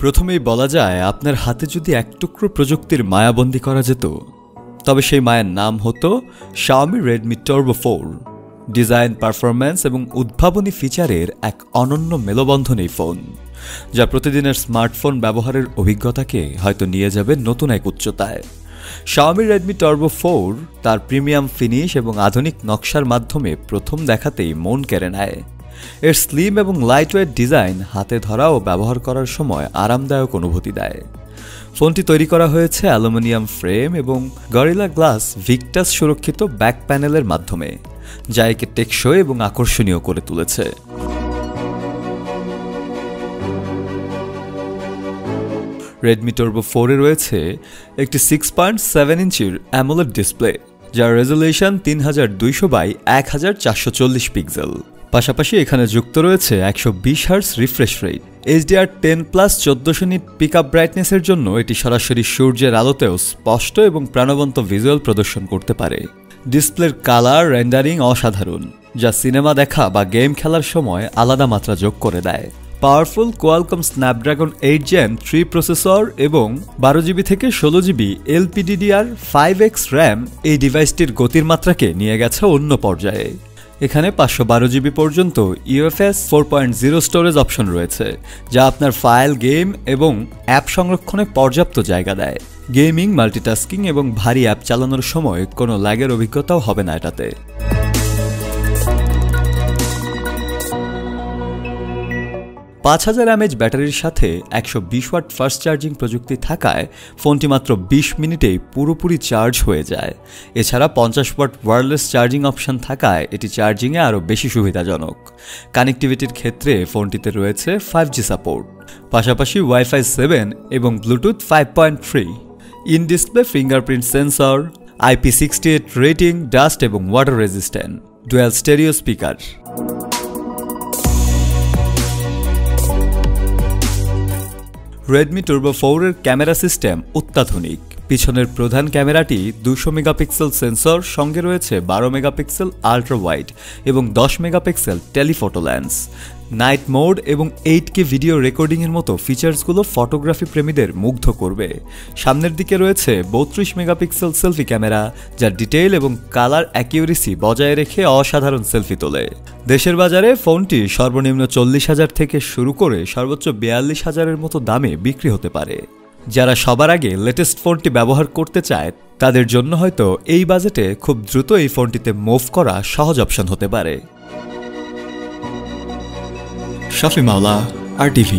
প্রথমেই বলা যায়, আপনার হাতে যদি এক টুকরো প্রযুক্তির মায়াবন্দী করা যেত, তবে সেই মায়ের নাম হতো Xiaomi Redmi Turbo 4। Design, performance এবং উদ্ভাবনী ফিচারের এক অনন্য মেলবন্ধন এই ফোন, যা প্রতিদিনের স্মার্টফোন ব্যবহারের অভিজ্ঞতাকে হয়তো নিয়ে যাবে নতুন এক উচ্চতায়। Xiaomi Redmi Turbo 4 তার প্রিমিয়াম ফিনিশ এবং আধুনিক নকশার মাধ্যমে প্রথম দেখাতেই মন কেড়ে নেয়। এর স্লিম এবং লাইটওয়েট ডিজাইন হাতে ধরা ও ব্যবহার করার সময় আরামদায়ক অনুভূতি দেয়। ফোনটি তৈরি করা হয়েছে অ্যালুমিনিয়াম ফ্রেম এবং গরিলা গ্লাস ভিক্টাস সুরক্ষিত ব্যাক প্যানেলের মাধ্যমে, যা একে টেকসই এবং আকর্ষণীয় করে তুলেছে। Redmi Turbo 4 এ রয়েছে একটি 6.7 ইঞ্চির অ্যামোলেড ডিসপ্লে, যার রেজোলিউশন 3200x1440 পিক্সেল। পাশাপাশি এখানে যুক্ত রয়েছে 120 hertz refresh rate. HDR10+ 1400 nit পিকআপ ব্রাইটনেসের জন্য এটি সরাসরি সূর্যের আলোতেও স্পষ্ট এবং প্রাণবন্ত ভিজুয়াল প্রদর্শন করতে পারে। ডিসপ্লের কালার রেন্ডারিং অসাধারণ, যা সিনেমা দেখা বা গেম খেলার সময় আলাদা মাত্রা যোগ করে দেয়। Powerful Qualcomm Snapdragon 8 Gen 3 processor এবং 12GB থেকে 16GB LPDDR5X র্যাম এই ডিভাইসটির গতির মাত্রাকে নিয়ে গেছে অন্য পর্যায়ে। এখানে 512GB পর্যন্ত UFS 4.0 স্টোরেজ অপশন রয়েছে, যা আপনার ফাইল, গেম এবং অ্যাপ সংরক্ষণে পর্যাপ্ত জায়গা দেয়। গেমিং, মাল্টিটাস্কিং এবং ভারী অ্যাপ চালানোর সময় কোনো ল্যাগের অভিজ্ঞতাও হবে না এটাতে। 5000 mAh ব্যাটারির সাথে 120 ওয়াট ফাস্ট চার্জিং প্রযুক্তি থাকায় ফোনটি মাত্র 20 মিনিটেই পুরোপুরি চার্জ হয়ে যায়। এছাড়া 50 ওয়াট ওয়্যারলেস চার্জিং অপশন থাকায় এটি চার্জিংয়ে আরও বেশি সুবিধাজনক। কানেক্টিভিটির ক্ষেত্রে ফোনটিতে রয়েছে 5G সাপোর্ট, পাশাপাশি Wi-Fi 7 এবং Bluetooth 5.3, in display fingerprint sensor, IP68 rating, dust এবং water resistant, dual stereo speaker. Redmi Turbo 4 এর ক্যামেরা সিস্টেম অত্যাধুনিক। পিছনের প্রধান ক্যামেরাটি 200 মেগাপিক্সেল সেন্সর, সঙ্গে রয়েছে 12 মেগাপিক্সেল আল্ট্রা ওয়াইড এবং 10 megapixel telephoto lens. Night mode এবং 8K ভিডিও রেকর্ডিংয়ের মতো ফিচার্সগুলো ফটোগ্রাফি প্রেমীদের মুগ্ধ করবে। সামনের দিকে রয়েছে 32 মেগাপিক্সেল সেলফি ক্যামেরা, যা ডিটেইল এবং কালার অ্যাকিউরেসি বজায় রেখে অসাধারণ সেলফি তোলে। দেশের বাজারে ফোনটি সর্বনিম্ন 40,000 থেকে শুরু করে সর্বোচ্চ 42,000-এর মতো দামে বিক্রি হতে পারে। যারা সবার আগে লেটেস্ট ফোনটি ব্যবহার করতে চায়, তাদের জন্য হয়তো এই বাজেটে খুব দ্রুত এই ফোনটিতে মুভ করা সহজ অপশন হতে পারে। শাফি মাওলা, RTV।